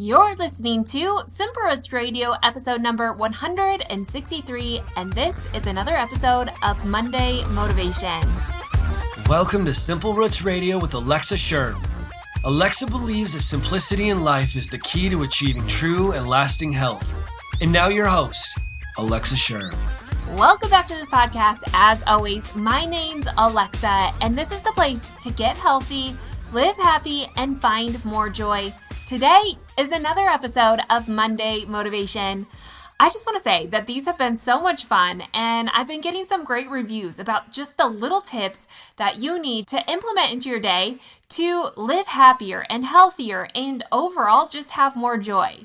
You're listening to Simple Roots Radio, episode number 163, and this is another episode of Monday Motivation. Welcome to Simple Roots Radio with Alexa Schirm. Alexa believes that simplicity in life is the key to achieving true and lasting health. And now your host, Alexa Schirm. Welcome back to this podcast. As always, my name's Alexa, and this is the place to get healthy, live happy, and find more joy. Today is another episode of Monday Motivation. I just want to say that these have been so much fun, and I've been getting some great reviews about just the little tips that you need to implement into your day to live happier and healthier and overall just have more joy.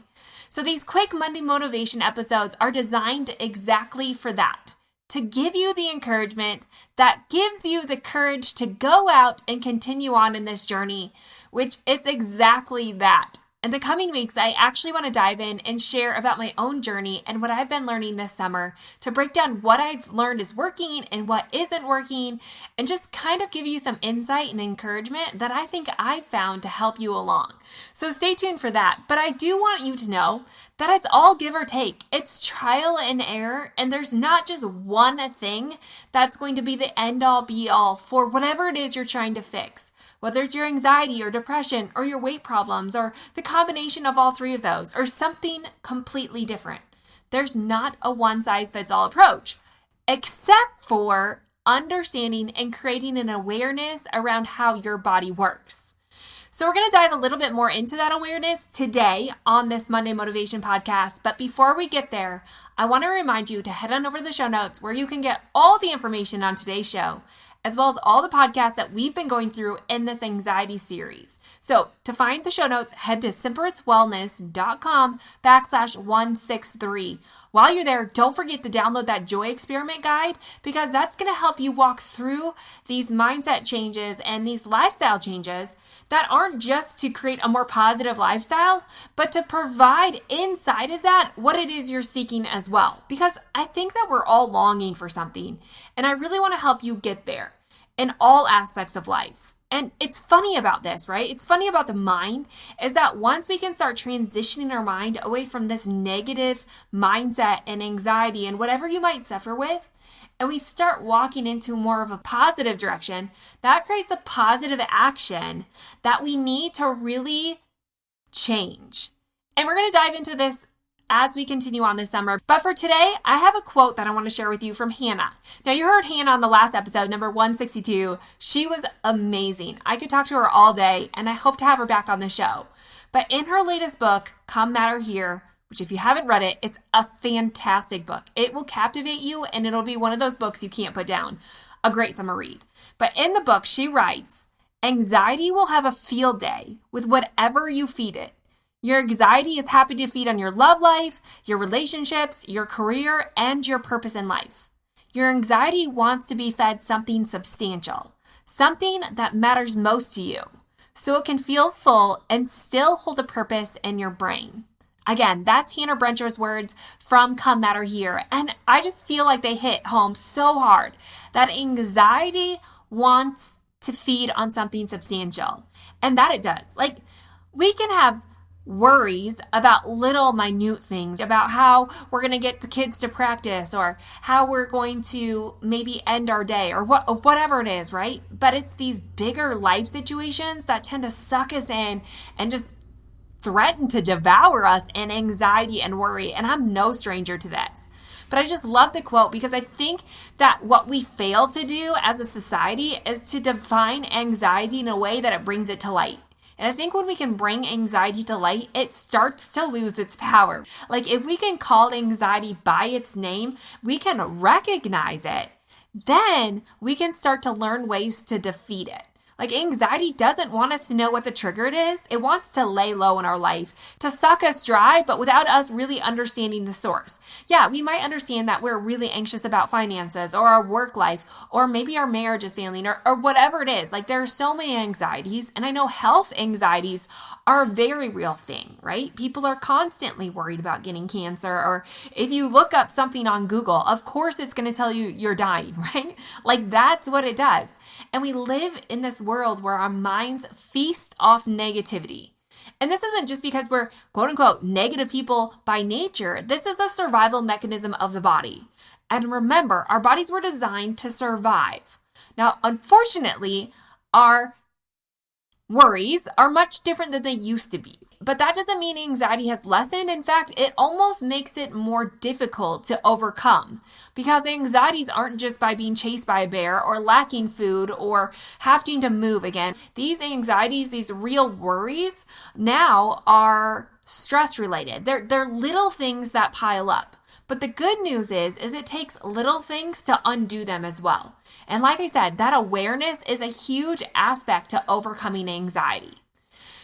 So these quick Monday Motivation episodes are designed exactly for that, to give you the encouragement that gives you the courage to go out and continue on in this journey, which it's exactly that. In the coming weeks, I actually want to dive in and share about my own journey and what I've been learning this summer to break down what I've learned is working and what isn't working, and just kind of give you some insight and encouragement that I think I've found to help you along. So stay tuned for that. But I do want you to know that it's all give or take. It's trial and error, and there's not just one thing that's going to be the end all be all for whatever it is you're trying to fix. Whether it's your anxiety or depression or your weight problems or the combination of all three of those or something completely different. There's not a one-size-fits-all approach, except for understanding and creating an awareness around how your body works. So we're going to dive a little bit more into that awareness today on this Monday Motivation podcast. But before we get there, I want to remind you to head on over to the show notes where you can get all the information on today's show, as well as all the podcasts that we've been going through in this anxiety series. So to find the show notes, head to simplerootswellness.com/163. While you're there, don't forget to download that Joy Experiment Guide, because that's going to help you walk through these mindset changes and these lifestyle changes that aren't just to create a more positive lifestyle, but to provide inside of that what it is you're seeking as well. Because I think that we're all longing for something, and I really want to help you get there in all aspects of life. And it's funny about this, right? It's funny about the mind is that once we can start transitioning our mind away from this negative mindset and anxiety and whatever you might suffer with, and we start walking into more of a positive direction, that creates a positive action that we need to really change. And we're going to dive into this as we continue on this summer. But for today, I have a quote that I want to share with you from Hannah. Now, you heard Hannah on the last episode, number 162. She was amazing. I could talk to her all day, and I hope to have her back on the show. But in her latest book, Come Matter Here, which if you haven't read it, it's a fantastic book. It will captivate you, and it'll be one of those books you can't put down. A great summer read. But in the book, she writes, anxiety will have a field day with whatever you feed it. Your anxiety is happy to feed on your love life, your relationships, your career, and your purpose in life. Your anxiety wants to be fed something substantial, something that matters most to you, so it can feel full and still hold a purpose in your brain. Again, that's Hannah Brencher's words from Come Matter Here. And I just feel like they hit home so hard that anxiety wants to feed on something substantial. And that it does. Like, we can have worries about little minute things, about how we're going to get the kids to practice or how we're going to maybe end our day or whatever it is, right? But it's these bigger life situations that tend to suck us in and just threaten to devour us in anxiety and worry. And I'm no stranger to this. But I just love the quote because I think that what we fail to do as a society is to define anxiety in a way that it brings it to light. And I think when we can bring anxiety to light, it starts to lose its power. Like if we can call anxiety by its name, we can recognize it, then we can start to learn ways to defeat it. Like anxiety doesn't want us to know what the trigger it is. It wants to lay low in our life, to suck us dry, but without us really understanding the source. Yeah, we might understand that we're really anxious about finances or our work life, or maybe our marriage is failing or whatever it is. Like there are so many anxieties, and I know health anxieties are a very real thing, right? People are constantly worried about getting cancer, or if you look up something on Google, of course it's going to tell you you're dying, right? Like that's what it does. And we live in this world where our minds feast off negativity. And this isn't just because we're quote unquote negative people by nature. This is a survival mechanism of the body. And remember, our bodies were designed to survive. Now, unfortunately, our worries are much different than they used to be. But that doesn't mean anxiety has lessened. In fact, it almost makes it more difficult to overcome, because anxieties aren't just by being chased by a bear or lacking food or having to move again. These anxieties, these real worries now are stress related. They're little things that pile up. But the good news is it takes little things to undo them as well. And like I said, that awareness is a huge aspect to overcoming anxiety.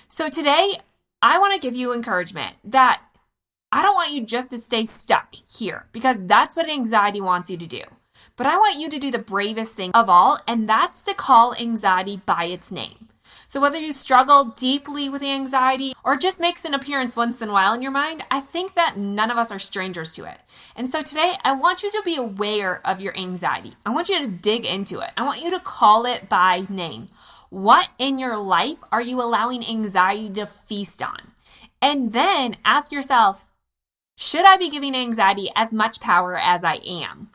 So today, I want to give you encouragement that I don't want you just to stay stuck here, because that's what anxiety wants you to do. But I want you to do the bravest thing of all, and that's to call anxiety by its name. So whether you struggle deeply with anxiety or just makes an appearance once in a while in your mind, I think that none of us are strangers to it. And so today, I want you to be aware of your anxiety. I want you to dig into it. I want you to call it by name. What in your life are you allowing anxiety to feast on? And then ask yourself, should I be giving anxiety as much power as I am?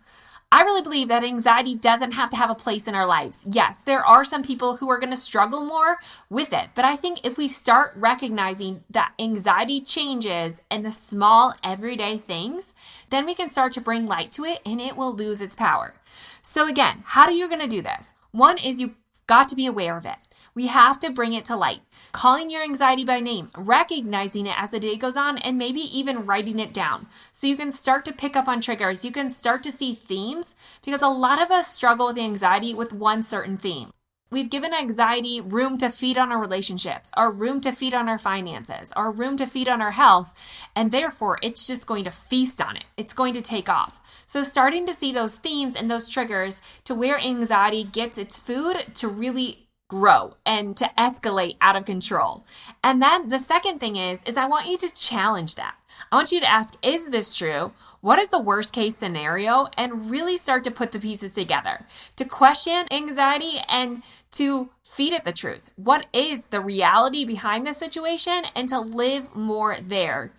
I really believe that anxiety doesn't have to have a place in our lives. Yes, there are some people who are going to struggle more with it, but I think if we start recognizing that anxiety changes in the small everyday things, then we can start to bring light to it and it will lose its power. So again, how are you going to do this? One is you got to be aware of it. We have to bring it to light. Calling your anxiety by name, recognizing it as the day goes on, and maybe even writing it down. So you can start to pick up on triggers. You can start to see themes, because a lot of us struggle with anxiety with one certain theme. We've given anxiety room to feed on our relationships, or room to feed on our finances, or room to feed on our health, and therefore it's just going to feast on it. It's going to take off. So starting to see those themes and those triggers to where anxiety gets its food to really grow and to escalate out of control. And then the second thing is I want you to challenge that. I want you to ask, is this true? What is the worst case scenario? And really start to put the pieces together, to question anxiety and to feed it the truth. What is the reality behind the situation, and to live more there.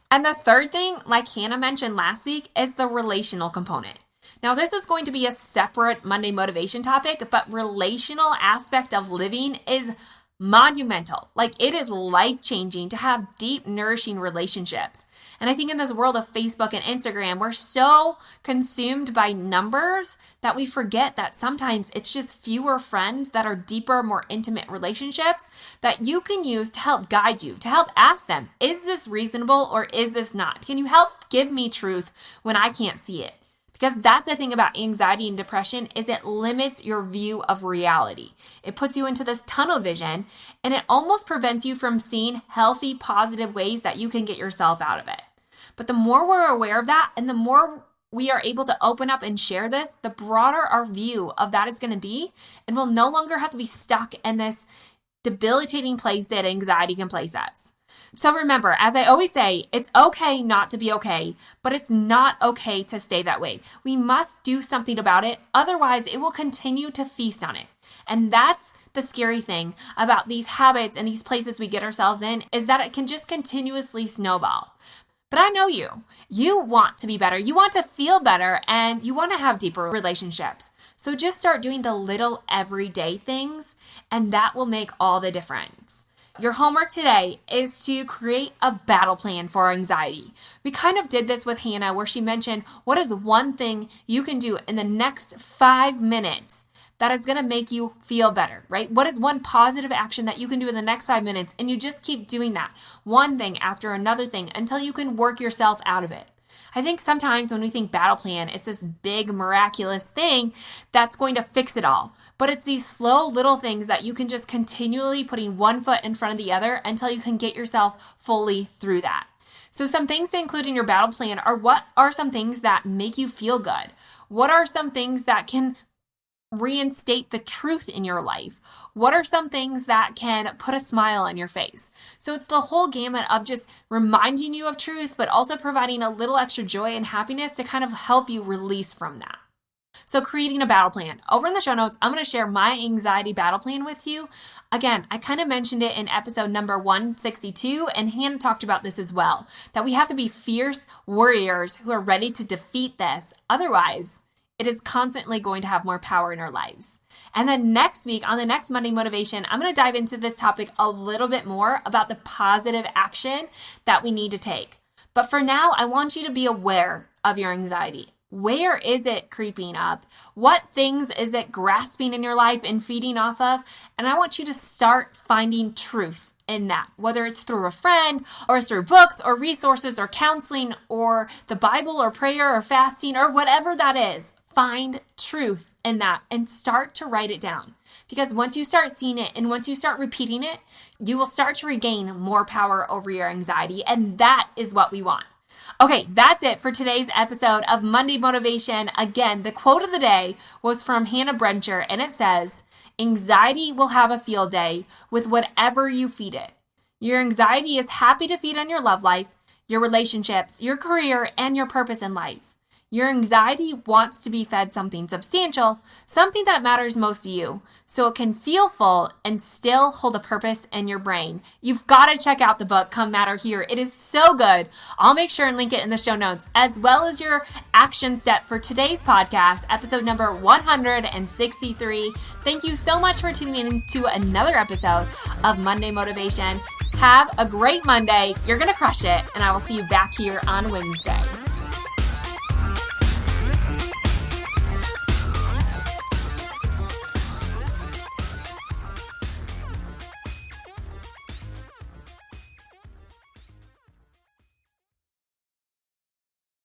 And the third thing, like Hannah mentioned last week, is the relational component. Now, this is going to be a separate Monday motivation topic, but relational aspect of living is monumental. Like, it is life-changing to have deep, nourishing relationships. And I think in this world of Facebook and Instagram, we're so consumed by numbers that we forget that sometimes it's just fewer friends that are deeper, more intimate relationships that you can use to help guide you, to help ask them, is this reasonable or is this not? Can you help give me truth when I can't see it? Because that's the thing about anxiety and depression, is it limits your view of reality. It puts you into this tunnel vision, and it almost prevents you from seeing healthy, positive ways that you can get yourself out of it. But the more we're aware of that, and the more we are able to open up and share this, the broader our view of that is going to be, and we'll no longer have to be stuck in this debilitating place that anxiety can place us. So remember, as I always say, it's okay not to be okay, but it's not okay to stay that way. We must do something about it. Otherwise, it will continue to feast on it. And that's the scary thing about these habits and these places we get ourselves in, is that it can just continuously snowball. But I know you. You want to be better. You want to feel better, and you want to have deeper relationships. So just start doing the little everyday things, and that will make all the difference. Your homework today is to create a battle plan for anxiety. We kind of did this with Hannah, where she mentioned, what is one thing you can do in the next 5 minutes that is going to make you feel better, right? What is one positive action that you can do in the next 5 minutes? And you just keep doing that, one thing after another thing, until you can work yourself out of it. I think sometimes when we think battle plan, it's this big miraculous thing that's going to fix it all. But it's these slow little things that you can just continually putting one foot in front of the other until you can get yourself fully through that. So some things to include in your battle plan are, what are some things that make you feel good? What are some things that can reinstate the truth in your life? What are some things that can put a smile on your face? So it's the whole gamut of just reminding you of truth, but also providing a little extra joy and happiness to kind of help you release from that. So creating a battle plan. Over in the show notes, I'm going to share my anxiety battle plan with you. Again, I kind of mentioned it in episode number 162, and Hannah talked about this as well, that we have to be fierce warriors who are ready to defeat this. Otherwise, it is constantly going to have more power in our lives. And then next week, on the next Monday Motivation, I'm going to dive into this topic a little bit more about the positive action that we need to take. But for now, I want you to be aware of your anxiety. Where is it creeping up? What things is it grasping in your life and feeding off of? And I want you to start finding truth in that, whether it's through a friend or through books or resources or counseling or the Bible or prayer or fasting or whatever that is. Find truth in that and start to write it down. Because once you start seeing it and once you start repeating it, you will start to regain more power over your anxiety. And that is what we want. Okay, that's it for today's episode of Monday Motivation. Again, the quote of the day was from Hannah Brencher, and it says, "Anxiety will have a field day with whatever you feed it. Your anxiety is happy to feed on your love life, your relationships, your career, and your purpose in life. Your anxiety wants to be fed something substantial, something that matters most to you, so it can feel full and still hold a purpose in your brain." You've got to check out the book, Come Matter Here. It is so good. I'll make sure and link it in the show notes, as well as your action step for today's podcast, episode number 163. Thank you so much for tuning in to another episode of Monday Motivation. Have a great Monday. You're going to crush it, and I will see you back here on Wednesday.